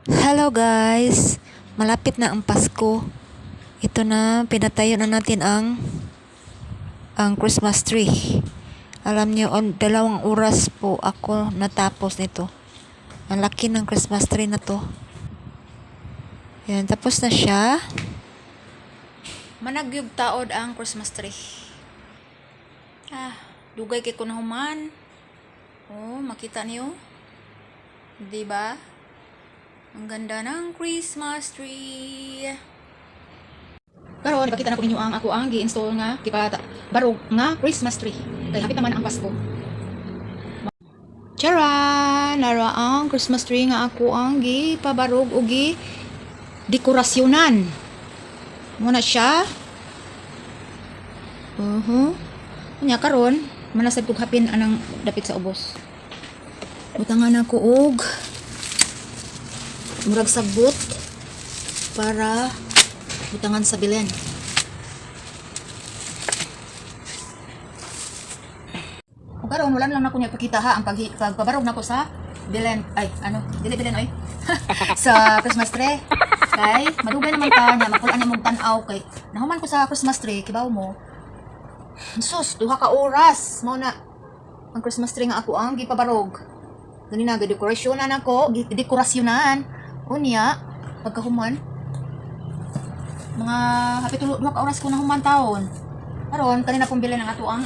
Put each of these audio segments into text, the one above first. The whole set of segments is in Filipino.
Hello guys! Malapit na ang Pasko. Ito na, pinatayo na natin ang Christmas tree. Alam niyo, 2 oras po ako natapos nito. Ang laki ng Christmas tree na to. Yan, tapos na siya. Managyog taod ang Christmas tree. Dugay kay kunahuman. Oh, makita niyo? 'Di ba? Ang ganda ng Christmas tree. Karon ipakita na ko ninyo ang ako ang gi-install nga barog nga Christmas tree. Kay hapit naman ang Pasko. Tara, nara ang Christmas tree nga ako ang gipabarog o gi dekorasyonan. Muna siya. Nya karon manasad kog hapin anang dapit sa ubos. Butangan ako og murag sagbot para butangan sa bilen. O karon wala lang nako niya pakita ha ang pagpabarog nako sa bilen. Ay, dili bilen oy. Sa Christmas tree. Kay madugay naman ta nya makulaan na mong tan-aw kay nahuman ko sa Christmas tree kibaw mo. Sus, 2 ka oras mao na ang Christmas tree nga ako ang gipabarog. Ganina ga dekorasyonan ako, dekorasyonan. Unya pagkahuman mga hapit 2 ka oras ko na human taon. Karon kanina pong bilin ang ato ang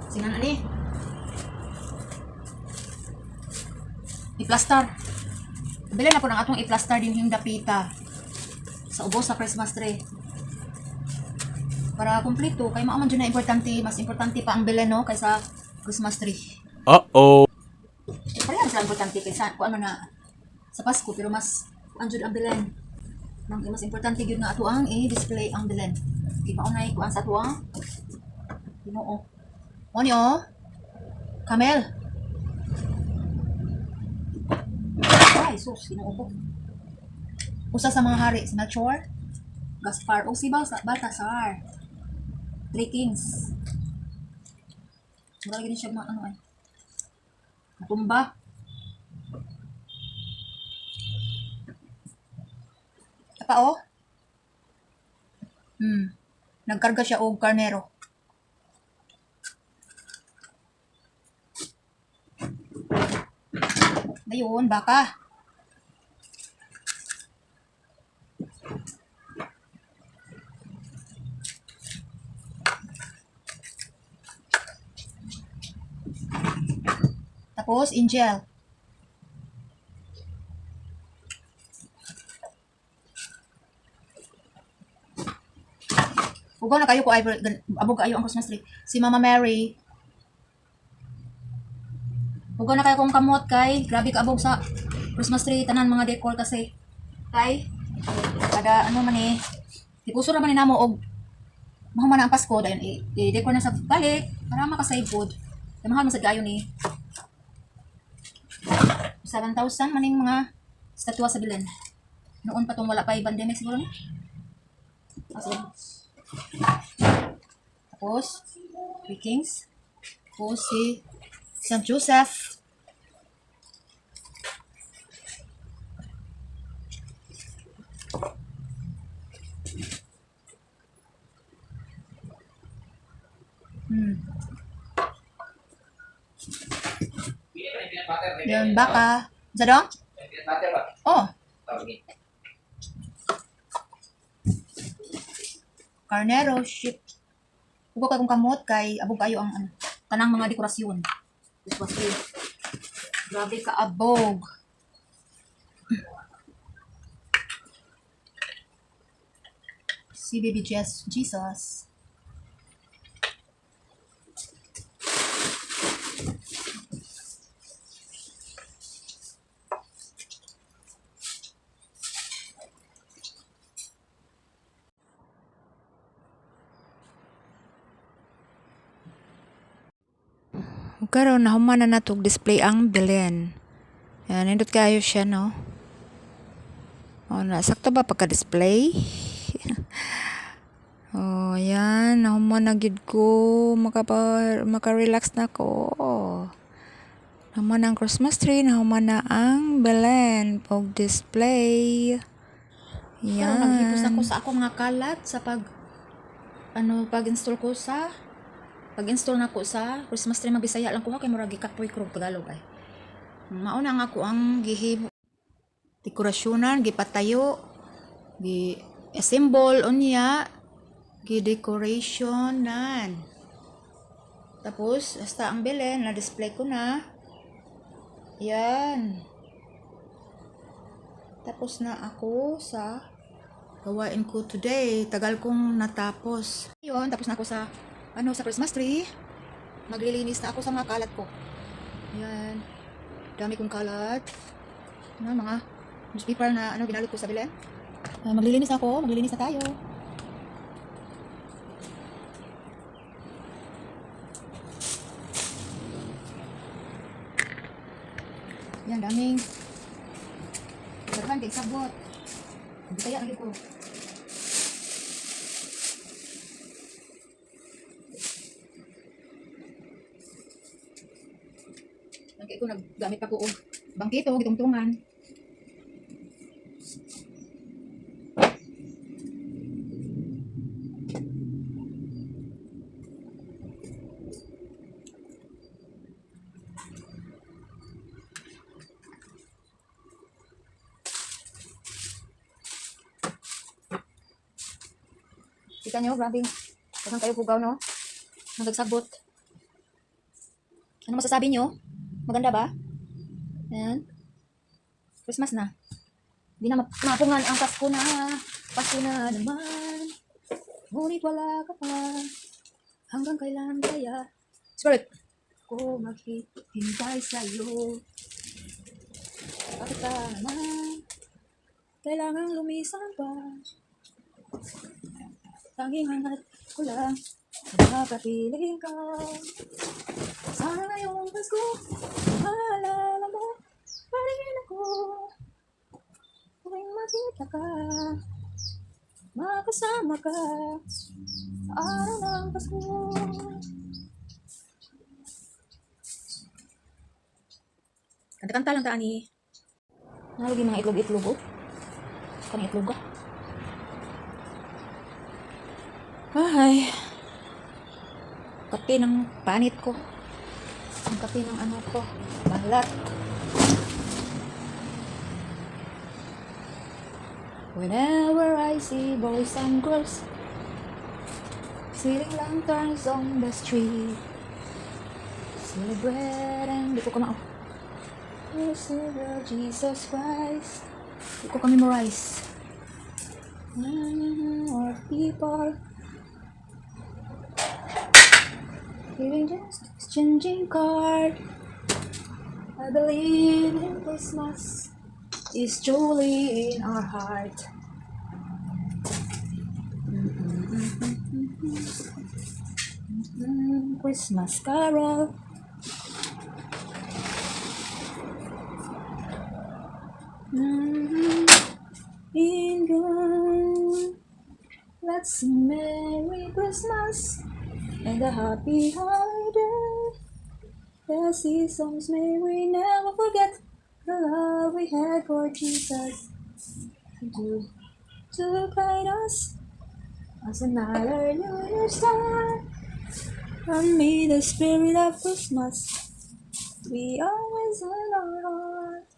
singan ani i-plaster. Bilin na po ng atong i-plaster din yung dapita sa ubos sa Christmas tree. Para kumpleto kay mao man jud na importante, mas importante pa ang bilin no kaysa Christmas tree. Uh-oh. Parehas lang importante kaysa kung ano na sa Pasko pero mas anjud ang bilin. Nang mas importante gyud nga ato ang i-display ang bilin. Kay maunay ko ang sa ato ang Ginoo. Mo ni Camel. Ay, sus, Ginoo ko. Usa sa mga hari si Melchor, Gaspar o si Baltasar. 3 kings. Mura gini siya natumba. Apa nagkarga siya og karnero. Dayon, baka. Tapos, angel. Ugaw na kayo ko abog kayo ang Christmas tree. Si Mama Mary. Ugaw na kayo kong kamot kay grabe ka abog sa Christmas tree tanan mga decor kasi kay kada man ipuso ra man ni namo og mahuman na ang Pasko dayon i-decor na sa balik para makasave food. Kay mahal man sad kayo ni 7,000 maning mga statwa sa bilen. Noon pa tong wala pa pandemic siguro ni. Tapos, 3 kings. Tapos si St. Joseph. Yan, baka. Isa dong? Oh. Carnero, shit. Ugo ka kong kamot kay abog kayo ang tanang mga dekorasyon. This was it. Grabe ka abog. Si Baby Jesus. Karon nahuman na natog display ang bilin. Yan, nindot kayo siya, no? Sakto ba pagka-display? Yan, nahuman na gid ko, maka-relax na ko. Naman ang Christmas tree, naman na ang Belen pog display. Yan. Naghipos ako sa ako mga kalat sa pag-install na ko sa Christmas tree. Magbisaya lang ko kay murag gikapoy krog Tagalog ay. Mauna nga ako ang gihimo dekorasyonan, gipatayo, assemble unya, gi-decorationan. Tapos hasta ang Belen na display ko na. Yan. Tapos na ako sa gawain ko today. Tagal kong natapos. Yun, tapos na ako sa Christmas tree. Maglilinis na ako sa mga kalat ko. Yan. Dami kong kalat. Mga newspaper na ginalot ko sa Belen. Maglilinis ako. Maglilinis na tayo. Yan, daming darhan kay sabot. Hindi kaya lagi ko. Lagi ko naggamit ako og bangkito, gitungtungan. Kita nyo, grabe. Daghang kayo pugaw, no? Nagsagbot. Ano masasabi nyo? Maganda ba? Ayan. Christmas na. Hindi na mapungan ang Pasko na. Pasko na naman. Ngunit wala ka pa. Hanggang kailan kaya? Spirit! Ko maghihintay sa'yo. Bakit ka naman? Kailangang lumisan pa. Tanging hangat ko lang, makapiling ka. Sana ngayong Pasko, maalala mo, pa rin ako. Tuwing makita ka, makasama ka, sa araw ng Pasko. Kanta-kanta lang taan ni. Nalagi mga itlog-itlog, oh. Kanang itlog, ah. Ay, kape ng panit ko. Ang kape ng ano ko, balat. Whenever I see boys and girls sitting lanterns on the street, celebrating, di ko kamao. Jesus Christ. Di ko ka-memorize. Or people giving just exchanging card. I believe in Christmas is truly in our heart. Christmas carol. In God, let's sing Merry Christmas and a happy holiday. The seasons may we never forget the love we had for Jesus. To guide us as another New Year's start. And may the spirit of Christmas be always in our heart.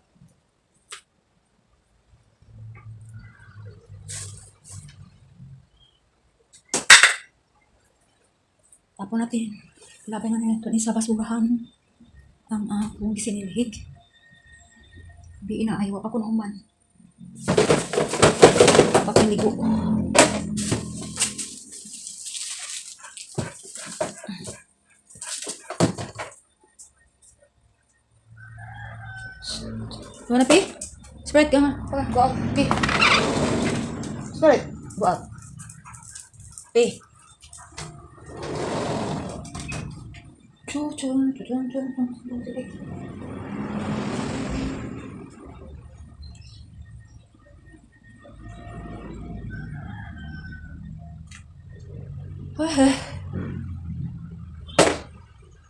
Tapon natin. Laban na ito ni sa basurahan ang akong gisinilhig. Di inaayaw ako ng uman. Pakiligo ko. Gimana, Pi? Sprite ka nga. Go out, Pi. Sprite, go out. Pi.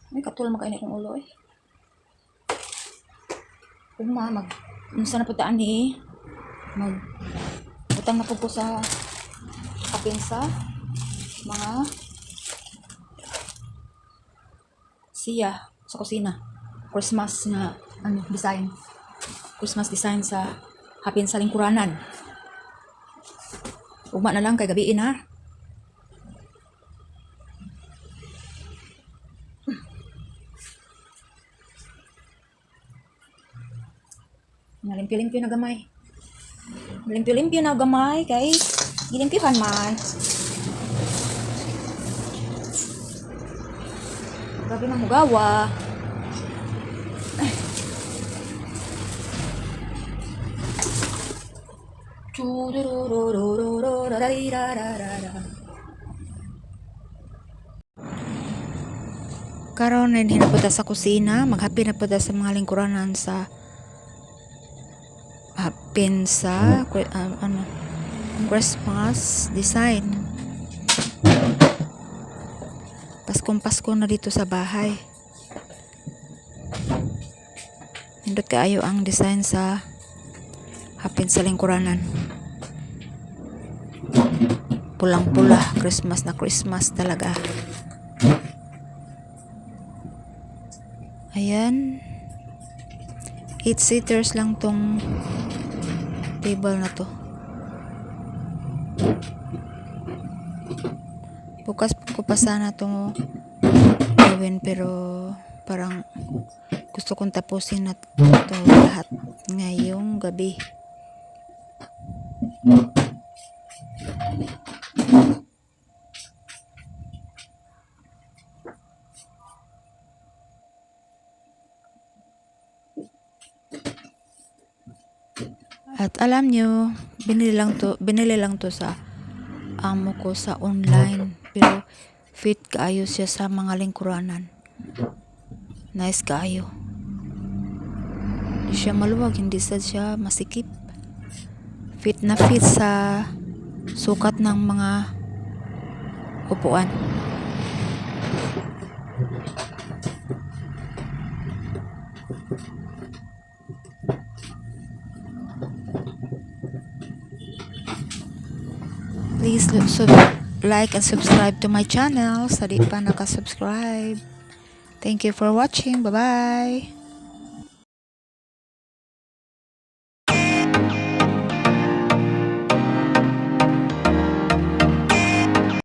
May katul makainit ng ulo eh. Ugma mag unsa na putaan ni mag utang na po ko sa kapensa mga siya sa kusina. Christmas na ano design. Christmas design sa hapin sa lingkuranan. Ugma na lang kay gabiin ha. Nalimpyo-limpyo na gamay. Nalimpyo-limpyo na gamay kay gilimpyuhan man. Grabe na mugawa. Karon din hinapunta sa kusina, maghapi na punta sa mga lingkuranan sa hapin sa Christmas design. Pasko na dito sa bahay. Nindot kaayo ang design sa hapin sa lingkuranan. Pulang-pula, Christmas na Christmas talaga. Ayan. 8 seaters lang tong table na to. Bukas ko pa sana to gawin pero parang gusto kong tapusin na to lahat ngayong gabi. At alam nyo, binili lang to sa amo ko sa online. Pero fit kaayo siya sa mga lingkuranan. Nice kaayo. Hindi siya maluwag, hindi siya masikip. Fit na fit sa sukat ng mga upuan. Please like and subscribe to my channel sa di pa nakasubscribe. Thank you for watching. Bye-bye.